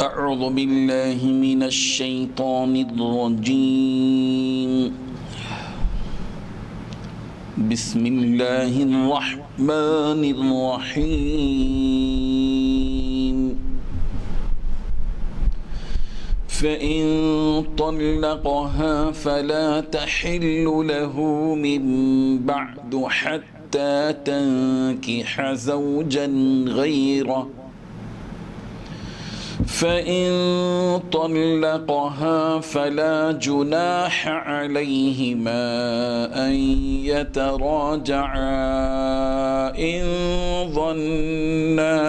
أعوذ بالله من الشيطان الرجيم بسم الله الرحمن الرحيم فإن طلقها فلا تحل له من بعد حتى تنكح زوجا غيره فإن طلقها فلا جناح عليهما أن يتراجعا إن ظنا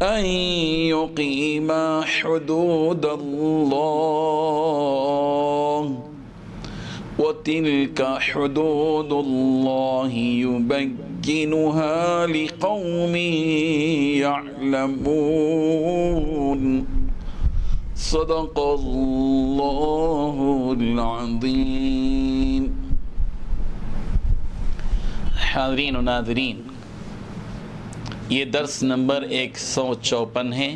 أن يقيما حدود الله وتلك حدود الله يبينها لقوم يعلمون صدق الله العظيم. حاضرین و ناظرین، یہ درس نمبر 154 ہے،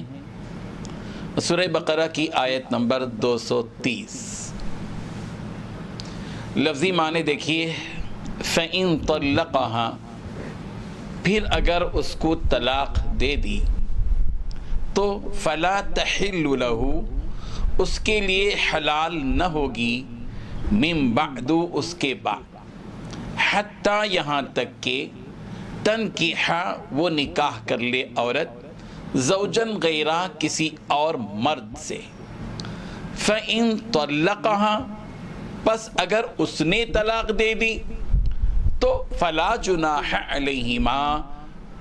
سورہ بقرہ کی آیت نمبر 230. لفظی معنی دیکھیے، فَإِن طَلَّقَهَا، پھر اگر اس کو طلاق دے دی تو فَلَا تَحِلُّ لَهُ، اس کے لیے حلال نہ ہوگی، من بعد، اس کے بعد، حتیٰ یہاں تک کہ تنکیح، وہ نکاح کر لے عورت، زوجن غیرہ، کسی اور مرد سے. فَإِن طَلَّقَهَا، پس اگر اس نے طلاق دے دی تو فلا جناح علیہما،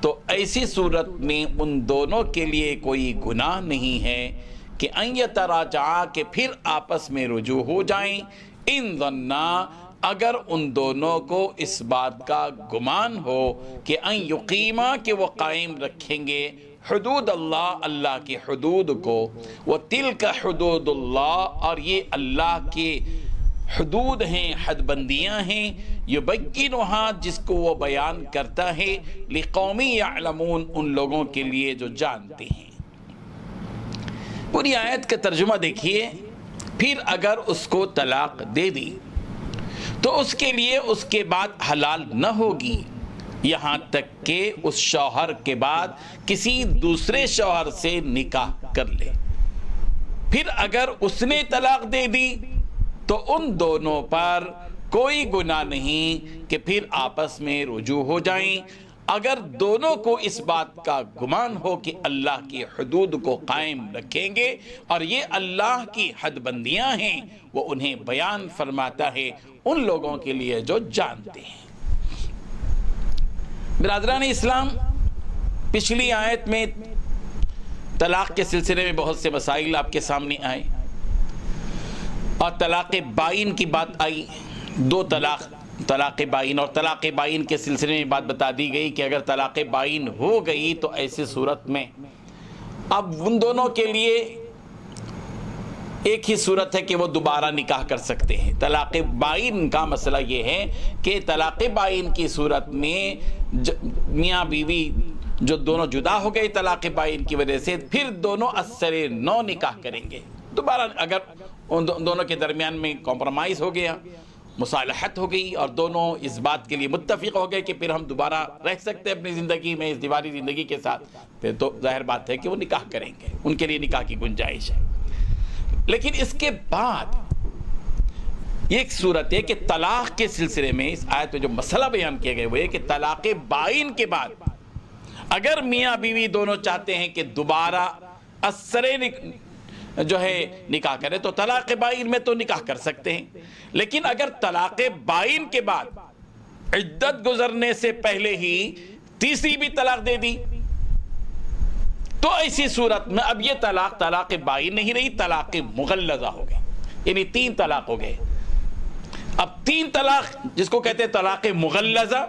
تو ایسی صورت میں ان دونوں کے لیے کوئی گناہ نہیں ہے کہ ان یتراجعا، کہ پھر آپس میں رجوع ہو جائیں، ان ظنا، اگر ان دونوں کو اس بات کا گمان ہو کہ ان یقیما، کہ وہ قائم رکھیں گے، حدود اللہ، اللہ کی حدود کو، وتلک حدود اللہ، اور یہ اللہ کے حدود ہیں، حد بندیاں ہیں، یبینھا، جس کو وہ بیان کرتا ہے، لقوم یعلمون، ان لوگوں کے لیے جو جانتے ہیں. پوری آیت کا ترجمہ دیکھیے، پھر اگر اس کو طلاق دے دی تو اس کے لیے اس کے بعد حلال نہ ہوگی یہاں تک کہ اس شوہر کے بعد کسی دوسرے شوہر سے نکاح کر لے. پھر اگر اس نے طلاق دے دی تو ان دونوں پر کوئی گناہ نہیں کہ پھر آپس میں رجوع ہو جائیں، اگر دونوں کو اس بات کا گمان ہو کہ اللہ کی حدود کو قائم رکھیں گے، اور یہ اللہ کی حد بندیاں ہیں، وہ انہیں بیان فرماتا ہے ان لوگوں کے لیے جو جانتے ہیں. برادران اسلام، پچھلی آیت میں طلاق کے سلسلے میں بہت سے مسائل آپ کے سامنے آئے، اور طلاق بائن کی بات آئی. دو طلاق بائن، اور طلاق بائن کے سلسلے میں بات بتا دی گئی کہ اگر طلاق بائن ہو گئی تو ایسی صورت میں اب ان دونوں کے لیے ایک ہی صورت ہے کہ وہ دوبارہ نکاح کر سکتے ہیں. طلاق بائن کا مسئلہ یہ ہے کہ طلاق بائن کی صورت میں میاں بیوی جو دونوں جدا ہو گئے طلاق بائن کی وجہ سے، پھر دونوں اثر نو نکاح کریں گے. دوبارہ اگر ان دونوں کے درمیان میں کمپرومائز ہو گیا، مصالحت ہو گئی، اور دونوں اس بات کے لیے متفق ہو گئے کہ پھر ہم دوبارہ رہ سکتے ہیں اپنی زندگی میں اس دیواری زندگی کے ساتھ، پھر تو ظاہر بات ہے کہ وہ نکاح کریں گے، ان کے لیے نکاح کی گنجائش ہے. لیکن اس کے بعد یہ ایک صورت ہے کہ طلاق کے سلسلے میں اس آیت میں جو مسئلہ بیان کیا گیا وہ ہے کہ طلاق بائن کے بعد اگر میاں بیوی دونوں چاہتے ہیں کہ دوبارہ اثر جو ہے نکاح کریں تو طلاق بائن میں تو نکاح کر سکتے ہیں. لیکن اگر طلاق بائن کے بعد عدت گزرنے سے پہلے ہی تیسری بھی طلاق دے دی تو ایسی صورت میں اب یہ طلاق بائن نہیں رہی، طلاق مغلظہ ہو گئی، یعنی 3 طلاق ہو گئے. اب 3 طلاق جس کو کہتے ہیں طلاق مغلظہ،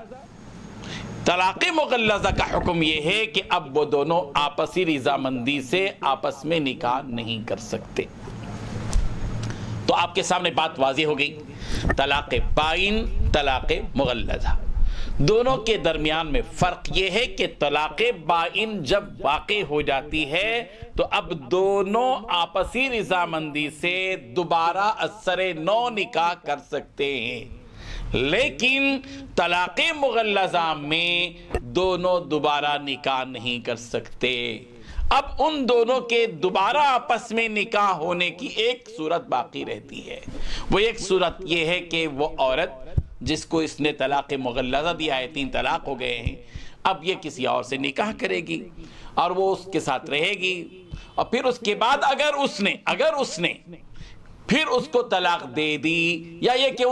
طلاق مغلظہ کا حکم یہ ہے کہ اب وہ دونوں آپسی رضامندی سے آپس میں نکاح نہیں کر سکتے. تو آپ کے سامنے بات واضح ہو گئی، طلاق بائن، طلاق مغلظہ. دونوں کے درمیان میں فرق یہ ہے کہ طلاق بائن جب واقع ہو جاتی ہے تو اب دونوں آپسی رضامندی سے دوبارہ اثر نو نکاح کر سکتے ہیں، لیکن طلاق مغلظہ میں دونوں دوبارہ نکاح نہیں کر سکتے۔ اب ان دونوں کے دوبارہ آپس میں نکاح ہونے کی ایک صورت باقی رہتی ہے، وہ ایک صورت یہ ہے کہ وہ عورت جس کو اس نے طلاق مغلظہ دیا ہے، 3 طلاق ہو گئے ہیں، اب یہ کسی اور سے نکاح کرے گی اور وہ اس کے ساتھ رہے گی، اور پھر اس کے بعد اگر اس نے پھر اس کو طلاق دے دی، یا یہ کہ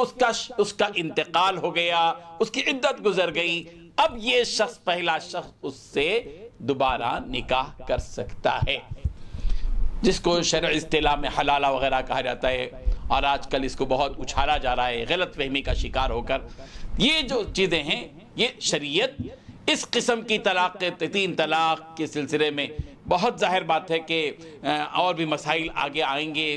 اس کا انتقال ہو گیا، اس کی عدت گزر گئی، اب یہ شخص پہلا شخص اس سے دوبارہ نکاح کر سکتا ہے، جس کو شرع اصطلاح میں حلالہ وغیرہ کہا جاتا ہے، اور آج کل اس کو بہت اچھالا جا رہا ہے غلط فہمی کا شکار ہو کر۔ یہ جو چیزیں ہیں، یہ شریعت اس قسم کی طلاق 3 طلاق کے سلسلے میں بہت ظاہر بات ہے کہ اور بھی مسائل آگے آئیں گے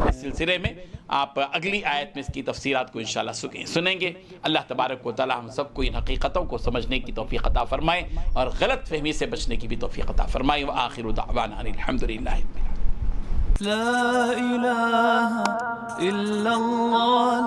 اس سلسلے میں، آپ اگلی آیت میں اس کی تفسیرات کو انشاءاللہ سنیں گے۔ اللہ تبارک و تعالی ہم سب کو ان حقیقتوں کو سمجھنے کی توفیق عطا فرمائے اور غلط فہمی سے بچنے کی بھی توفیق عطا فرمائے۔ وآخر دعوانا الحمدللہ رب العالمین۔ لا إله إلا الله